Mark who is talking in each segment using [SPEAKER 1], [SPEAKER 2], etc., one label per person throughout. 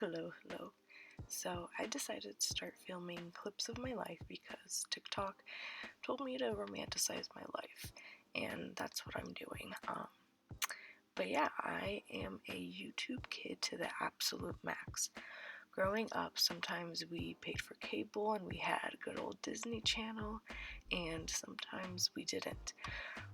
[SPEAKER 1] Hello. So I decided to start filming clips of my life because TikTok told me to romanticize my life, and that's what I'm doing. But yeah, I am a YouTube kid to the absolute max. Growing up, sometimes we paid for cable and we had a good old Disney Channel, and sometimes we didn't.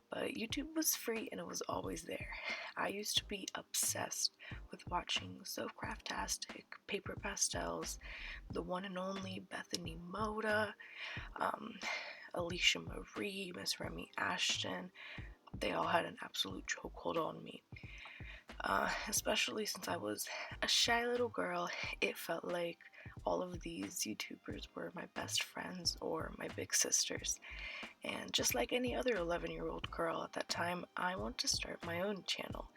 [SPEAKER 1] But YouTube was free and it was always there. I used to be obsessed with watching So Craftastic, Paper Pastels, the one and only Bethany Moda, um, Alicia Marie, Miss Remy Ashton. They all had an absolute chokehold on me. Especially since I was a shy little girl, it felt like all of these YouTubers were my best friends or my big sisters. And just like any other 11-year-old girl at that time, I want to start my own channel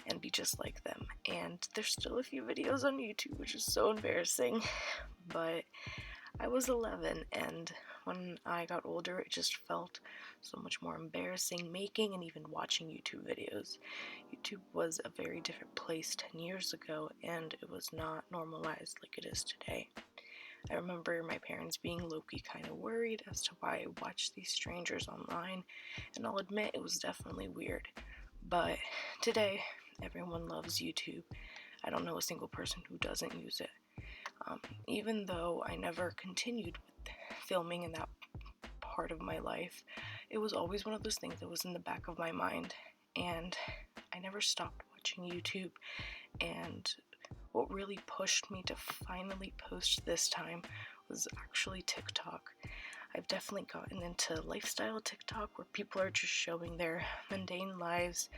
[SPEAKER 1] and be just like them. And there's still a few videos on YouTube, which is so embarrassing, but I was 11, and when I got older, it just felt so much more embarrassing making and even watching YouTube videos. YouTube was a very different place 10 years ago, and it was not normalized like it is today. I remember my parents being low-key kind of worried as to why I watched these strangers online, and I'll admit it was definitely weird. But today, everyone loves YouTube. I don't know a single person who doesn't use it. Even though I never continued with filming in that part of my life, it was always one of those things that was in the back of my mind, and I never stopped watching YouTube. And what really pushed me to finally post this time was actually TikTok. I've definitely gotten into lifestyle TikTok where people are just showing their mundane lives,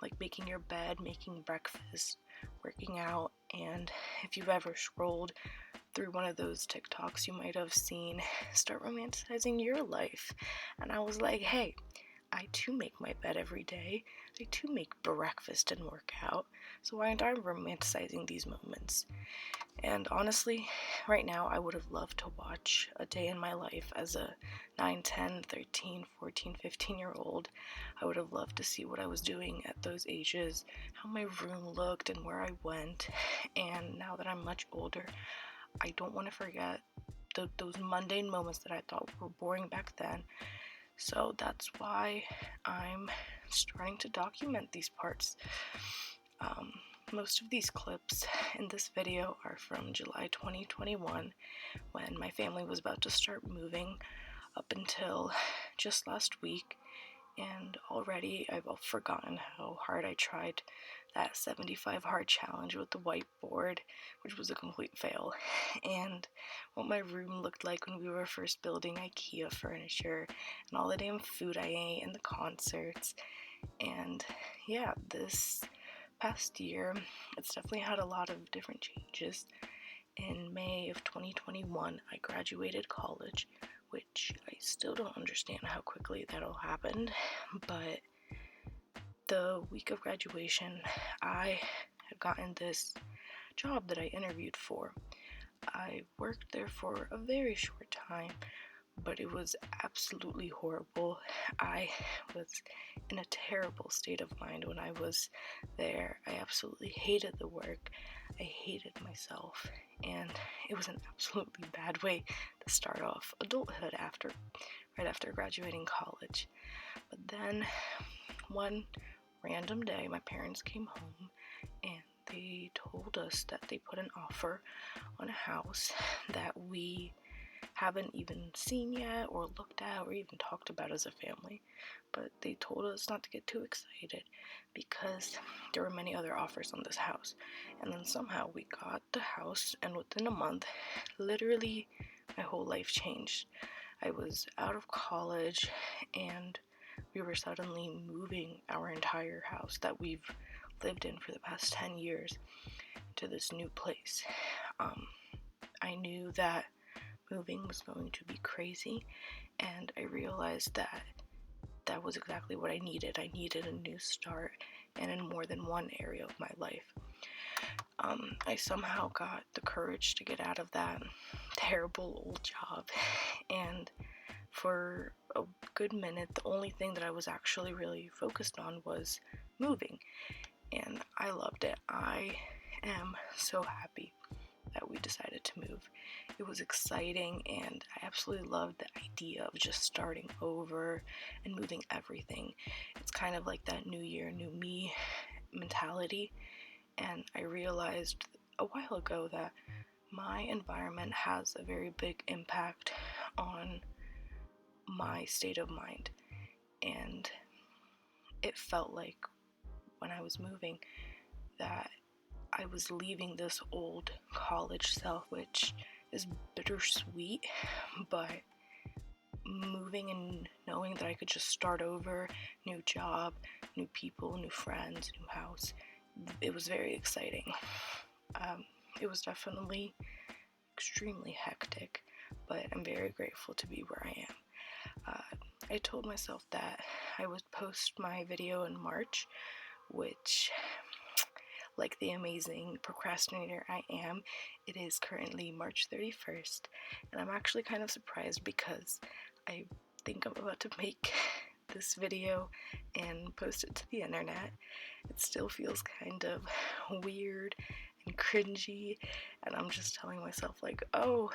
[SPEAKER 1] like making your bed, making breakfast, working out. And if you've ever scrolled through one of those TikToks, you might have seen start romanticizing your life. And I was like, hey, I too make my bed every day. I too make breakfast and work out. So why aren't I romanticizing these moments? And honestly, right now I would have loved to watch a day in my life as a 9, 10, 13, 14, 15-year-old. I would have loved to see what I was doing at those ages, how my room looked and where I went. And now that I'm much older, I don't want to forget those mundane moments that I thought were boring back then. So that's why I'm starting to document these parts. Most of these clips in this video are from July 2021, when my family was about to start moving, up until just last week, and already I've forgotten how hard I tried that 75 hard challenge with the whiteboard, which was a complete fail, and what my room looked like when we were first building IKEA furniture, and all the damn food I ate, and the concerts. And yeah, this past year, it's definitely had a lot of different changes. In May of 2021, I graduated college, which I still don't understand how quickly that all happened, but the week of graduation, I had gotten this job that I interviewed for. I worked there for a very short time, but it was absolutely horrible. I was in a terrible state of mind when I was there. I absolutely hated the work. I hated myself, and it was an absolutely bad way to start off adulthood right after graduating college. But then one random day, my parents came home and they told us that they put an offer on a house that we haven't even seen yet or looked at or even talked about as a family. But they told us not to get too excited because there were many other offers on this house. And then somehow we got the house, and within a month, literally my whole life changed. I was out of college and we were suddenly moving our entire house that we've lived in for the past 10 years to this new place. I knew that moving was going to be crazy, and I realized that that was exactly what I needed. I needed a new start, and in more than one area of my life. I somehow got the courage to get out of that terrible old job, and for a good minute, the only thing that I was actually really focused on was moving, and I loved it. I am so happy that we decided to move. It was exciting, and I absolutely loved the idea of just starting over and moving everything. It's kind of like that new year, new me mentality, and I realized a while ago that my environment has a very big impact on my state of mind, and it felt like when I was moving that I was leaving this old college self, which is bittersweet, but moving and knowing that I could just start over, new job, new people, new friends, new house, it was very exciting. It was definitely extremely hectic, but I'm very grateful to be where I am. I told myself that I would post my video in March, which, like the amazing procrastinator I am, it is currently March 31st, and I'm actually kind of surprised because I think I'm about to make this video and post it to the internet. It still feels kind of weird and cringy, and I'm just telling myself like, oh,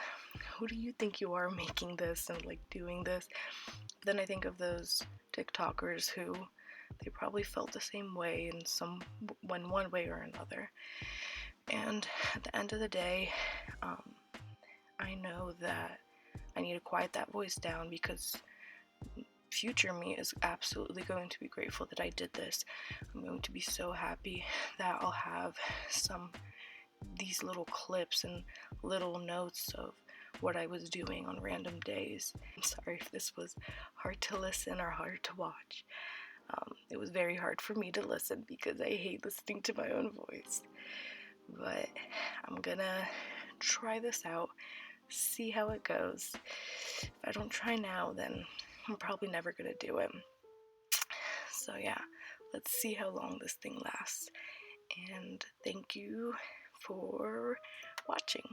[SPEAKER 1] who do you think you are making this and like doing this? But then I think of those TikTokers who they probably felt the same way in one way or another. And at the end of the day, I know that I need to quiet that voice down because future me is absolutely going to be grateful that I did this. I'm going to be so happy that I'll have these little clips and little notes of what I was doing on random days. I'm sorry if this was hard to listen or hard to watch. It was very hard for me to listen because I hate listening to my own voice. But I'm gonna try this out, see how it goes. If I don't try now, then I'm probably never gonna do it. So yeah, let's see how long this thing lasts. And thank you for watching.